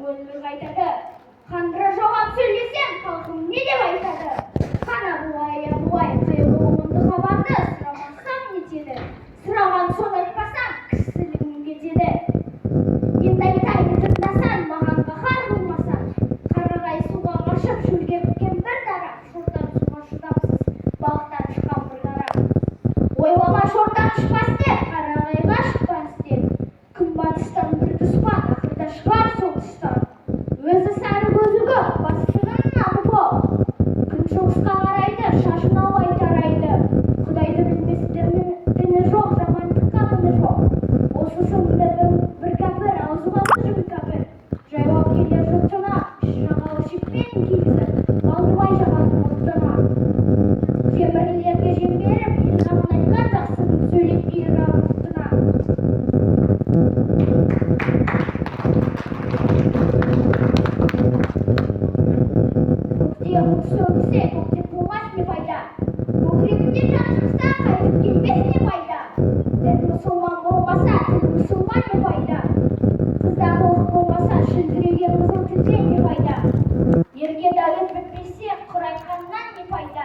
өлмек айтады. Ханға жауап сөйлесем, халқым не деп айтады? Қана бұлай, қайғы мұңды хабарды сұрамасам нетеді? Сұраған соң айтпасам, кісілігім кетеді. Енді айтайын тыңдасаң, маған қаһар болмасаң, қарағай суға қашып шөлге біткен бір дара, шордан суға шыдамсыз балықтан шыққан бір дара. Ойлама шордан шықпас деп, қарағайға шықпас деп. Күнбатыстан бір дұспан, ақырда шығар сол тұстан. Өзі сары көзігі, бастығын алып ол. Күншығысқа қарайды, шашын ауай тарайды. Құдайды білмес діні жоқ, жамандыққа міне жоқ. Осы сынды бір кәпір, аузы басы жібі кәпір. Жайлап келер жұртына, шырағалы шекпен кигізіп, Балдыбай жаманның мұртына. Темірлерге жем беріп, ел қамын айтқан жақсының сөйлеп берер ауызына. Көкте мұң сөгісе, көкте болмас не пайда. Көкірегінде жан шықса, қайтып келмес не пайда. Дін мұсылман болмаса, тіл мұсылман не пайда. Қыздағы оқ болмаса, шілдіреген қызыл тілден не пайда. Ерге дәулет бітпесе, құр айтқаннан не пайда.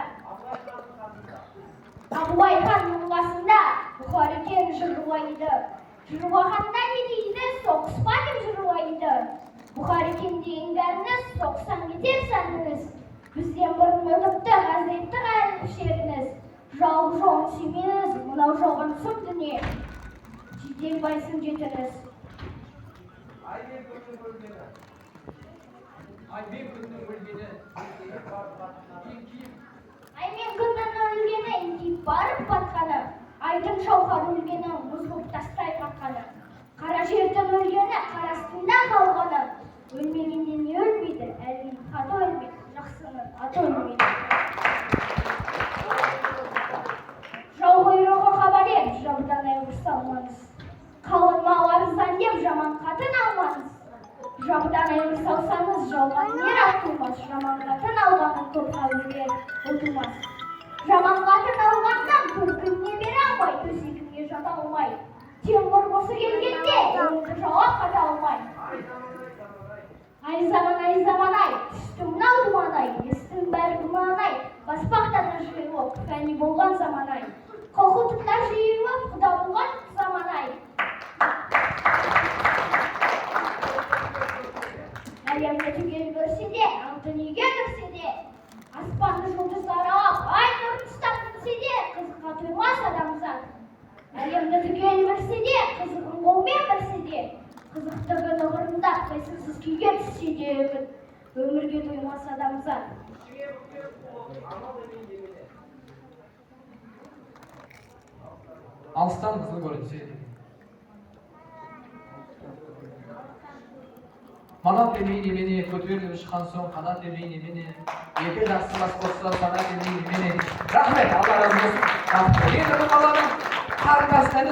Абылай хан мұңласында Бұхарикен жырлайды. Жырлағанда не дейді, соғыспа деп жырлайды. Бұхарикен деген кәріңіз, соқсан кетер сәніңіз. Бізден бұрын өтіпті ғазретті ғайылып шеріңіз. Жау жауын сүймеңіз, мынау жауған сұм дүние. Жедел байсын жетіңіз. Аймен күннің өлгені, Аймен күннің өлгені, еңкейіп барып батқаны. Айдың шауқар өлгені, мұз боп тастай қатқаны. Қара жердің өлгені, қар астында қалғаны. Өлмегеннен не өлмейді, әлгінің хаты өлмейді, жақсының аты өлмейді. Жау құйрығы хабарем, жаудан айғыр салмаңыз. Қалың мал арыздан деп, жаман қатын алмаңыз. Жаудан айғыр салсаңыз, жауған нер артылмас, жаман қатын алғанын көпқа өлген ұтылмас. Жаман қатын алғаннан көркіне бере алмай, төсегіне жата алмай. Тең құрбысы келгенде, өмірді жауап қата алмай. Ай заман ай, түсті мынау думан ай, естің бәрі думан ай, баспақтан жиылып, фәни болған заман ай. Қолқұтықтар жиылып, құда болған заман ай. Әлемді түгел көрсе де, алтын үйге кірсе де, аспанды жұлдыздар алып, ай нұрын ұстап мінсе де, қызыққа тоймас адамзат. Әлемді түгел көрсе де, қызығын қолмен бірсе де, қызықтығын ұғырындап, қайсықсыз күйге түссе де, өмірге тоймас адамзат. Алыстан қызыл көрінсе де. Манат демей немене, көтеріліп шыққан соң қанат демей немене, екі жақсы бас қосса санат демей немене. Рахмет, Алла разы болсын. Енді бұл қаланың қарындасына